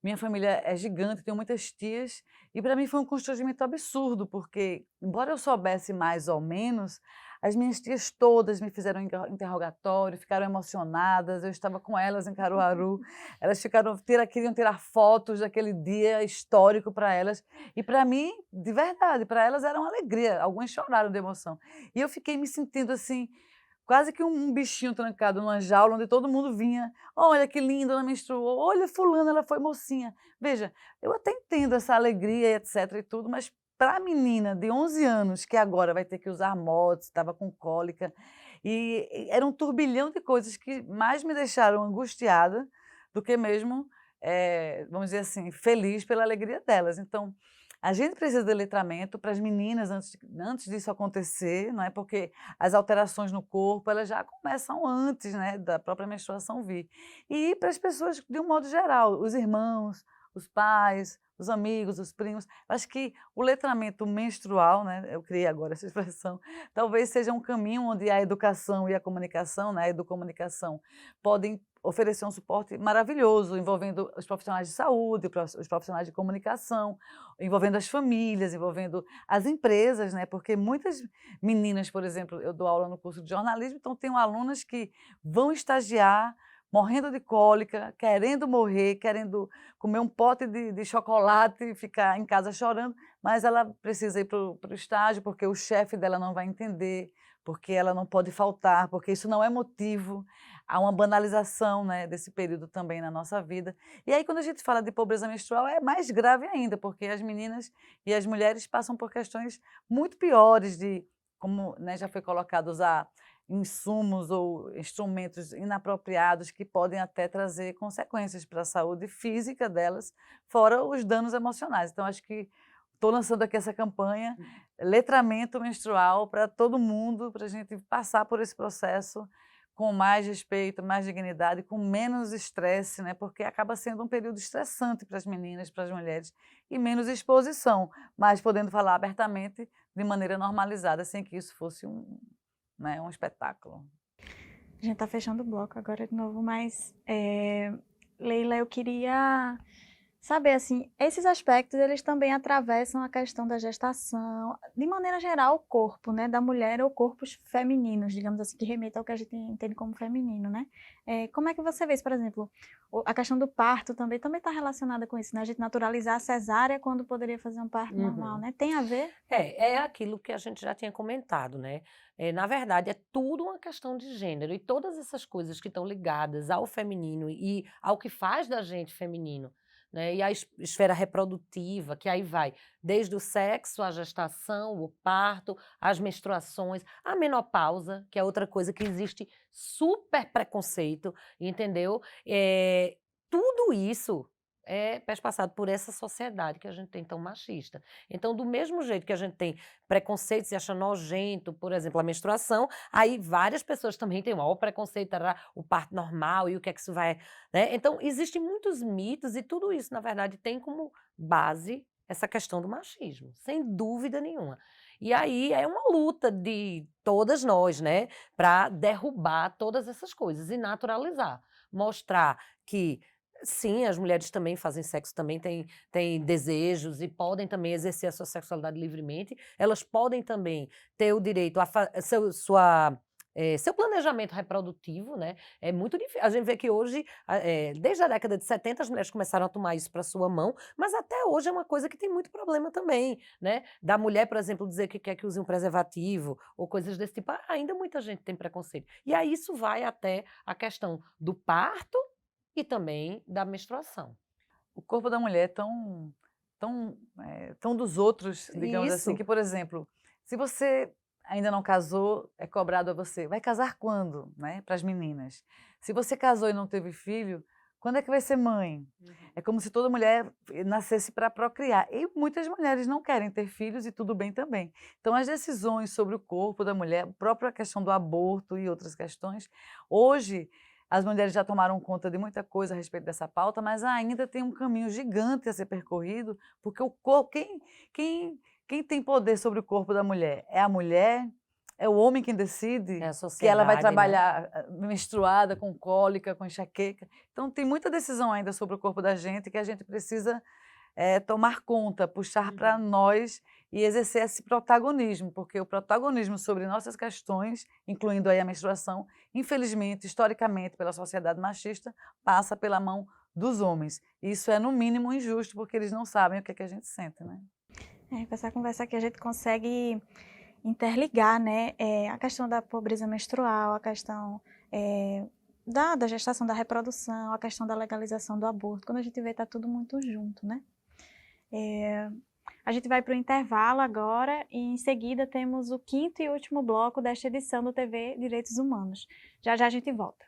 minha família é gigante, tenho muitas tias, e para mim foi um constrangimento absurdo, porque, embora eu soubesse mais ou menos, as minhas tias todas me fizeram interrogatório, ficaram emocionadas, eu estava com elas em Caruaru, elas queriam tirar fotos daquele dia histórico para elas, e para mim, de verdade, para elas era uma alegria, algumas choraram de emoção. E eu fiquei me sentindo assim, quase que um bichinho trancado numa jaula, onde todo mundo vinha, olha que linda, ela menstruou, olha fulana, ela foi mocinha. Veja, eu até entendo essa alegria, etc e tudo, mas para a menina de 11 anos, que agora vai ter que usar mods, estava com cólica, e era um turbilhão de coisas que mais me deixaram angustiada do que mesmo, vamos dizer assim, feliz pela alegria delas. Então, a gente precisa de letramento para as meninas antes disso acontecer, não é? Porque as alterações no corpo, elas já começam antes, né, da própria menstruação vir. E para as pessoas de um modo geral, os irmãos, os pais, os amigos, os primos. Acho que o letramento menstrual, né, eu criei agora essa expressão, talvez seja um caminho onde a educação e a comunicação, né, a educomunicação, podem oferecer um suporte maravilhoso, envolvendo os profissionais de saúde, os profissionais de comunicação, envolvendo as famílias, envolvendo as empresas, né, porque muitas meninas, por exemplo, eu dou aula no curso de jornalismo, então tenho alunas que vão estagiar, morrendo de cólica, querendo morrer, querendo comer um pote de chocolate e ficar em casa chorando, mas ela precisa ir para o estágio porque o chefe dela não vai entender, porque ela não pode faltar, porque isso não é motivo. Há uma banalização, né, desse período também na nossa vida. E aí, quando a gente fala de pobreza menstrual, é mais grave ainda, porque as meninas e as mulheres passam por questões muito piores de, como, né, já foi colocado, usar insumos ou instrumentos inapropriados que podem até trazer consequências para a saúde física delas, fora os danos emocionais. Então, acho que estou lançando aqui essa campanha, letramento menstrual para todo mundo, para a gente passar por esse processo com mais respeito, mais dignidade, com menos estresse, né? Porque acaba sendo um período estressante para as meninas, para as mulheres, e menos exposição, mas podendo falar abertamente de maneira normalizada, sem que isso fosse um espetáculo. A gente está fechando o bloco agora de novo, mas, Leila, eu queria saber, assim, esses aspectos, eles também atravessam a questão da gestação, de maneira geral, o corpo, né, da mulher ou corpos femininos, digamos assim, que remeta ao que a gente entende como feminino, né? Como é que você vê isso, por exemplo, a questão do parto também está relacionada com isso, né? A gente naturalizar a cesárea quando poderia fazer um parto normal, né? Tem a ver? É aquilo que a gente já tinha comentado, né? Na verdade, é tudo uma questão de gênero, e todas essas coisas que estão ligadas ao feminino e ao que faz da gente feminino, né? E a esfera reprodutiva, que aí vai desde o sexo, a gestação, o parto, as menstruações, a menopausa, que é outra coisa que existe super preconceito, entendeu? Tudo isso é perspassado por essa sociedade que a gente tem tão machista. Então, do mesmo jeito que a gente tem preconceitos e acha nojento, por exemplo, a menstruação, aí várias pessoas também têm o maior preconceito, o parto normal e o que é que isso vai, né? Então, existem muitos mitos e tudo isso, na verdade, tem como base essa questão do machismo, sem dúvida nenhuma. E aí é uma luta de todas nós, né, para derrubar todas essas coisas e naturalizar, mostrar que sim, as mulheres também fazem sexo, também têm desejos e podem também exercer a sua sexualidade livremente. Elas podem também ter o direito a seu planejamento reprodutivo, né? É muito difícil. A gente vê que hoje, desde a década de 70, as mulheres começaram a tomar isso para sua mão, mas até hoje é uma coisa que tem muito problema também, né? Da mulher, por exemplo, dizer que quer que use um preservativo ou coisas desse tipo. Ainda muita gente tem preconceito. E aí isso vai até a questão do parto e também da menstruação. O corpo da mulher é tão dos outros, digamos assim, Isso. que, por exemplo, se você ainda não casou, é cobrado a você. Vai casar quando, né? Para as meninas. Se você casou e não teve filho, quando é que vai ser mãe? É como se toda mulher nascesse para procriar. E muitas mulheres não querem ter filhos e tudo bem também. Então, as decisões sobre o corpo da mulher, a própria questão do aborto e outras questões, hoje as mulheres já tomaram conta de muita coisa a respeito dessa pauta, mas ainda tem um caminho gigante a ser percorrido, porque o corpo, quem tem poder sobre o corpo da mulher? É a mulher? É o homem quem decide É a que ela vai sociedade, né? trabalhar menstruada, com cólica, com enxaqueca. Então, tem muita decisão ainda sobre o corpo da gente que a gente precisa tomar conta, puxar para nós e exercer esse protagonismo, porque o protagonismo sobre nossas questões, incluindo aí a menstruação, infelizmente, historicamente, pela sociedade machista, passa pela mão dos homens. Isso é, no mínimo, injusto, porque eles não sabem o que é que a gente sente, né? Com essa conversa aqui a gente consegue interligar, né, a questão da pobreza menstrual, a questão da gestação, da reprodução, a questão da legalização do aborto. Quando a gente vê, está tudo muito junto, né? A gente vai para o intervalo agora e em seguida temos o 5º e último bloco desta edição do TV Direitos Humanos. Já já a gente volta.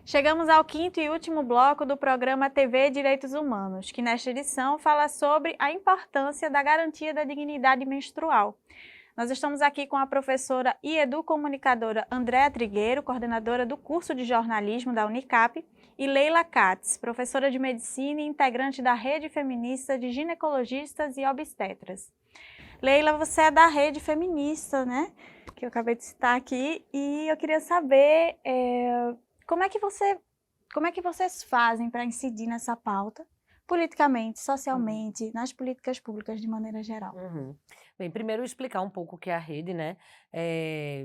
Chegamos ao 5º e último bloco do programa TV Direitos Humanos, que nesta edição fala sobre a importância da garantia da dignidade menstrual. Nós estamos aqui com a professora e educomunicadora Andréa Trigueiro, coordenadora do curso de jornalismo da Unicap, e Leila Katz, professora de medicina e integrante da Rede Feminista de Ginecologistas e Obstetras. Leila, você é da Rede Feminista, né? Que eu acabei de citar aqui, e eu queria saber como é que vocês fazem para incidir nessa pauta, politicamente, socialmente, nas políticas públicas de maneira geral? Bem, primeiro explicar um pouco o que é a rede, né?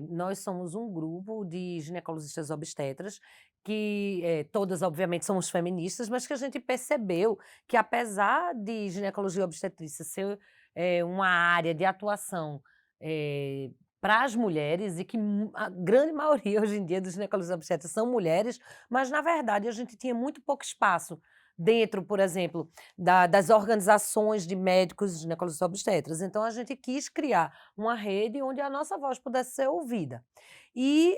Nós somos um grupo de ginecologistas obstetras que todas, obviamente, somos feministas, mas que a gente percebeu que, apesar de ginecologia e obstetrícia ser uma área de atuação para as mulheres e que a grande maioria hoje em dia dos ginecologistas obstetras são mulheres, mas, na verdade, a gente tinha muito pouco espaço dentro, por exemplo, das organizações de médicos ginecologistas obstetras. Então, a gente quis criar uma rede onde a nossa voz pudesse ser ouvida. E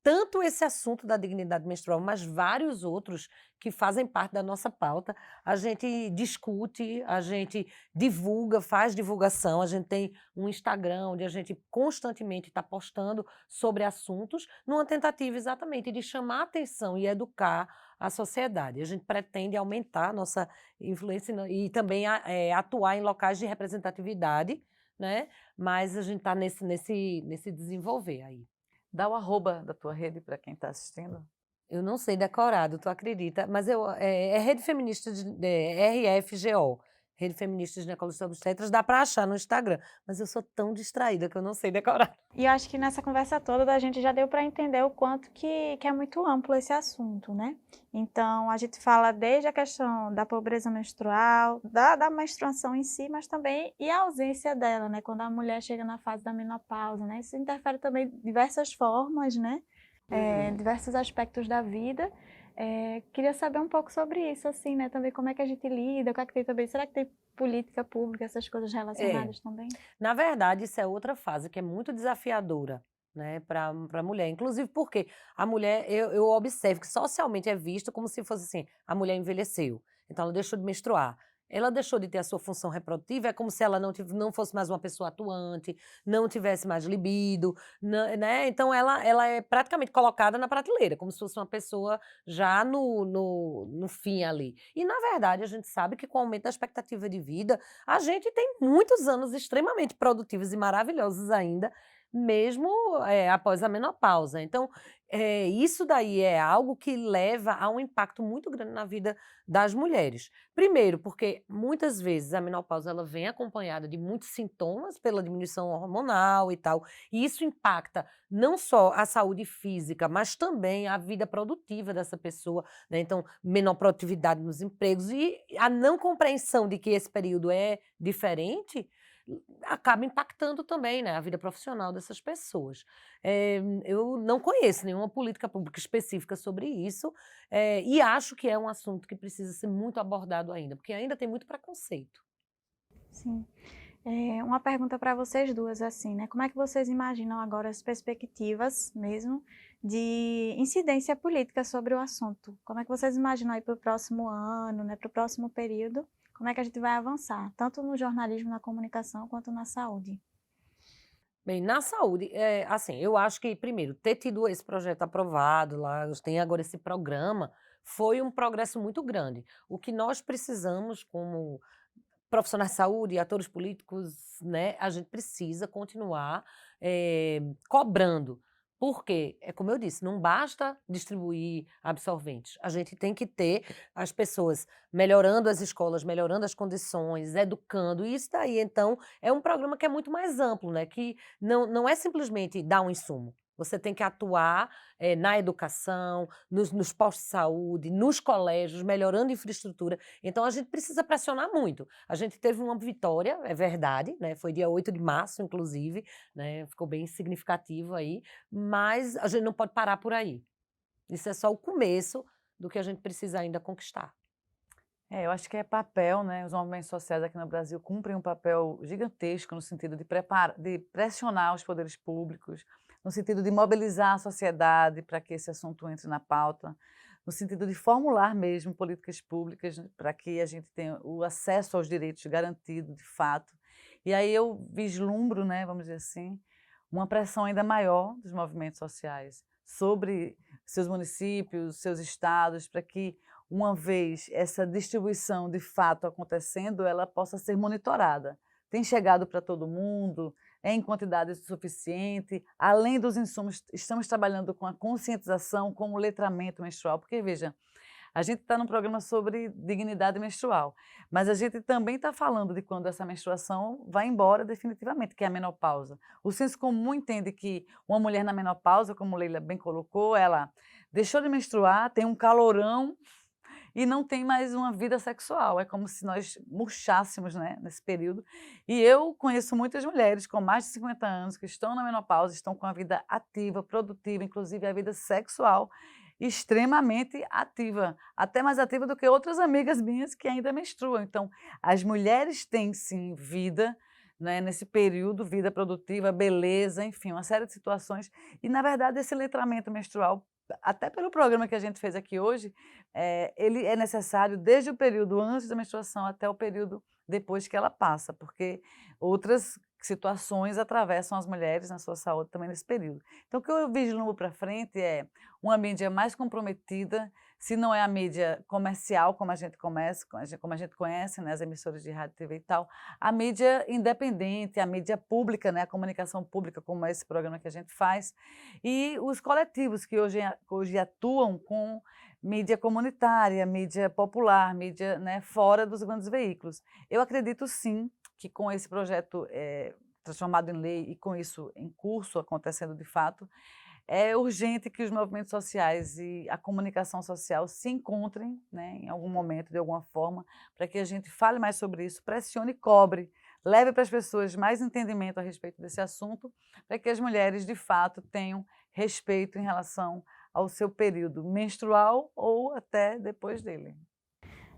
tanto esse assunto da dignidade menstrual, mas vários outros que fazem parte da nossa pauta, a gente discute, a gente divulga, faz divulgação, a gente tem um Instagram onde a gente constantemente está postando sobre assuntos, numa tentativa exatamente de chamar a atenção e educar a sociedade. A gente pretende aumentar a nossa influência e também atuar em locais de representatividade, né? Mas a gente está nesse desenvolver aí. Dá o arroba da tua rede para quem está assistindo. Eu não sei decorado, tu acredita? Mas é Rede Feminista RFGO. Rede Feminista de Ginecologistas Obstetras, dá para achar no Instagram. Mas eu sou tão distraída que eu não sei decorar. E eu acho que nessa conversa toda a gente já deu para entender o quanto que é muito amplo esse assunto, né? Então, a gente fala desde a questão da pobreza menstrual, da menstruação em si, mas também e a ausência dela, né? Quando a mulher chega na fase da menopausa, né? Isso interfere também de diversas formas, né? Diversos aspectos da vida. Queria saber um pouco sobre isso, assim, né? Também como é que a gente lida, o que é que tem também. Será que tem política pública, essas coisas relacionadas também? Na verdade, isso é outra fase que é muito desafiadora, né, para a mulher. Inclusive porque a mulher, eu observo que socialmente é visto como se fosse assim, a mulher envelheceu, então ela deixou de menstruar. Ela deixou de ter a sua função reprodutiva, é como se ela não fosse mais uma pessoa atuante, não tivesse mais libido, né? Então ela é praticamente colocada na prateleira, como se fosse uma pessoa já no fim ali. E, na verdade, a gente sabe que com o aumento da expectativa de vida, a gente tem muitos anos extremamente produtivos e maravilhosos ainda, mesmo após a menopausa. Então, isso daí é algo que leva a um impacto muito grande na vida das mulheres. Primeiro, porque muitas vezes a menopausa ela vem acompanhada de muitos sintomas pela diminuição hormonal e tal, e isso impacta não só a saúde física, mas também a vida produtiva dessa pessoa, né? Então, menor produtividade nos empregos e a não compreensão de que esse período é diferente acaba impactando também, né, a vida profissional dessas pessoas. Eu não conheço nenhuma política pública específica sobre isso, e acho que é um assunto que precisa ser muito abordado ainda, porque ainda tem muito preconceito. Sim. Uma pergunta para vocês duas, assim, né? Como é que vocês imaginam agora as perspectivas mesmo de incidência política sobre o assunto? Como é que vocês imaginam aí para o próximo ano, né, para o próximo período? Como é que a gente vai avançar, tanto no jornalismo, na comunicação, quanto na saúde? Bem, na saúde, assim, eu acho que, primeiro, ter tido esse projeto aprovado lá, tem agora esse programa, foi um progresso muito grande. O que nós precisamos como profissionais de saúde e atores políticos, né, a gente precisa continuar cobrando. Porque, é como eu disse, não basta distribuir absorventes. A gente tem que ter as pessoas melhorando as escolas, melhorando as condições, educando. E isso daí, então, é um programa que é muito mais amplo, né? Que não é simplesmente dar um insumo. Você tem que atuar na educação, nos postos de saúde, nos colégios, melhorando a infraestrutura. Então, a gente precisa pressionar muito. A gente teve uma vitória, é verdade, né? Foi dia 8 de março, inclusive, né? Ficou bem significativo aí, mas a gente não pode parar por aí. Isso é só o começo do que a gente precisa ainda conquistar. Eu acho que é papel, né? Os movimentos sociais aqui no Brasil cumprem um papel gigantesco no sentido de pressionar os poderes públicos, no sentido de mobilizar a sociedade para que esse assunto entre na pauta, no sentido de formular mesmo políticas públicas, né, para que a gente tenha o acesso aos direitos garantido de fato. E aí eu vislumbro, né, vamos dizer assim, uma pressão ainda maior dos movimentos sociais sobre seus municípios, seus estados, para que, uma vez essa distribuição de fato acontecendo, ela possa ser monitorada. Tem chegado para todo mundo, é em quantidade suficiente, além dos insumos, estamos trabalhando com a conscientização, com o letramento menstrual, porque, veja, a gente está num programa sobre dignidade menstrual, mas a gente também está falando de quando essa menstruação vai embora definitivamente, que é a menopausa. O senso comum entende que uma mulher na menopausa, como Leila bem colocou, ela deixou de menstruar, tem um calorão, e não tem mais uma vida sexual. É como se nós murchássemos, né, nesse período. E eu conheço muitas mulheres com mais de 50 anos que estão na menopausa, estão com a vida ativa, produtiva, inclusive a vida sexual extremamente ativa, até mais ativa do que outras amigas minhas que ainda menstruam. Então, as mulheres têm sim vida, né, nesse período, vida produtiva, beleza, enfim, uma série de situações. E, na verdade, esse letramento menstrual, até pelo programa que a gente fez aqui hoje, ele é necessário desde o período antes da menstruação até o período depois que ela passa, porque outras situações atravessam as mulheres na sua saúde também nesse período. Então, o que eu vislumbro para frente é uma mídia mais comprometida, se não é a mídia comercial, como a gente conhece, né, as emissoras de rádio, TV e tal, a mídia independente, a mídia pública, né, a comunicação pública, como é esse programa que a gente faz, e os coletivos que hoje atuam com mídia comunitária, mídia popular, mídia, né, fora dos grandes veículos. Eu acredito sim que com esse projeto transformado em lei e com isso em curso, acontecendo de fato, é urgente que os movimentos sociais e a comunicação social se encontrem, né, em algum momento, de alguma forma, para que a gente fale mais sobre isso, pressione e cobre, leve para as pessoas mais entendimento a respeito desse assunto, para que as mulheres, de fato, tenham respeito em relação ao seu período menstrual ou até depois dele.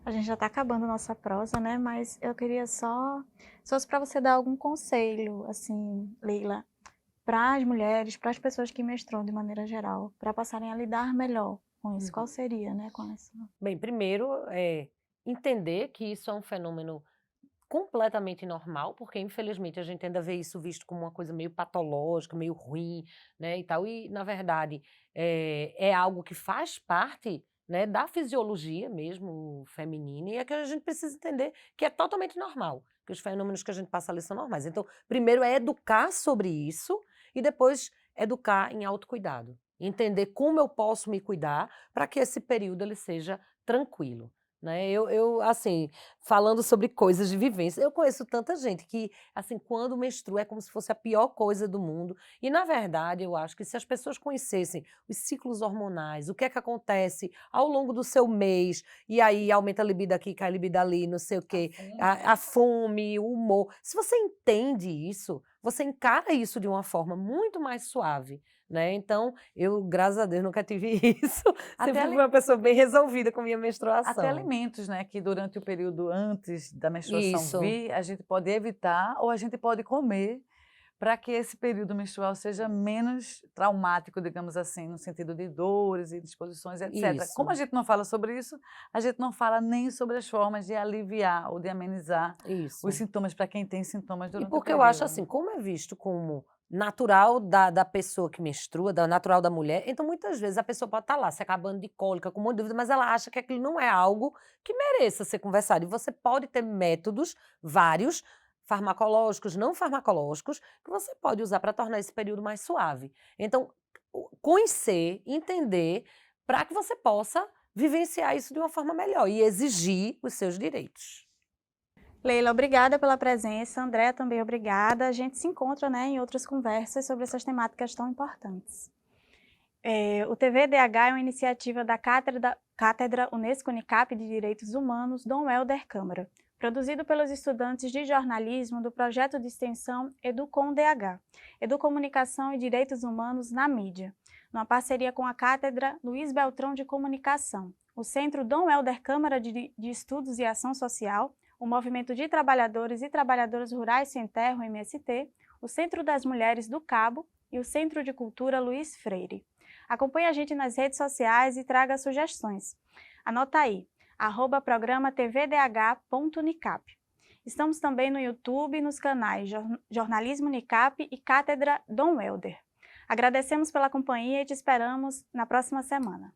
A gente já está acabando a nossa prosa, né? Mas eu queria só, se fosse para você dar algum conselho, assim, Leila, para as mulheres, para as pessoas que menstruam de maneira geral, para passarem a lidar melhor com isso, qual seria, né? Com essa... Bem, primeiro, entender que isso é um fenômeno completamente normal, porque infelizmente a gente ainda vê isso visto como uma coisa meio patológica, meio ruim, né, e tal, e na verdade é algo que faz parte, né, da fisiologia mesmo feminina, e é que a gente precisa entender que é totalmente normal, que os fenômenos que a gente passa ali são normais. Então, primeiro é educar sobre isso e depois educar em autocuidado, entender como eu posso me cuidar para que esse período ele seja tranquilo. Né? Assim, falando sobre coisas de vivência, eu conheço tanta gente que, assim, quando menstrua é como se fosse a pior coisa do mundo. E, na verdade, eu acho que se as pessoas conhecessem os ciclos hormonais, o que é que acontece ao longo do seu mês, e aí aumenta a libido aqui, cai a libido ali, não sei o quê, a fome, o humor. Se você entende isso, você encara isso de uma forma muito mais suave. Né? Então, eu, graças a Deus, nunca tive isso. Sempre fui uma pessoa bem resolvida com minha menstruação. Até alimentos, né, que durante o período antes da menstruação vir, a gente pode evitar ou a gente pode comer para que esse período menstrual seja menos traumático, digamos assim, no sentido de dores e disposições, etc. Isso. Como a gente não fala sobre isso, a gente não fala nem sobre as formas de aliviar ou de amenizar os sintomas para quem tem sintomas durante o período. E porque eu acho assim, como é visto como natural da pessoa que menstrua, natural da mulher, então muitas vezes a pessoa pode estar lá se acabando de cólica, com um monte de dúvida, mas ela acha que aquilo não é algo que mereça ser conversado. E você pode ter métodos, vários, farmacológicos, não farmacológicos, que você pode usar para tornar esse período mais suave. Então, conhecer, entender, para que você possa vivenciar isso de uma forma melhor e exigir os seus direitos. Leila, obrigada pela presença. André, também obrigada. A gente se encontra, né, em outras conversas sobre essas temáticas tão importantes. O TVDH é uma iniciativa da Cátedra Unesco-Unicap de Direitos Humanos, Dom Helder Câmara, produzido pelos estudantes de jornalismo do projeto de extensão EduComDH, Educomunicação e Direitos Humanos na Mídia, numa parceria com a Cátedra Luiz Beltrão de Comunicação, o Centro Dom Helder Câmara de Estudos e Ação Social, o Movimento de Trabalhadores e Trabalhadoras Rurais Sem Terra, o MST, o Centro das Mulheres do Cabo e o Centro de Cultura Luiz Freire. Acompanhe a gente nas redes sociais e traga sugestões. Anota aí, @programa tvdh.unicap. Estamos também no YouTube e nos canais Jornalismo Unicap e Cátedra Dom Helder. Agradecemos pela companhia e te esperamos na próxima semana.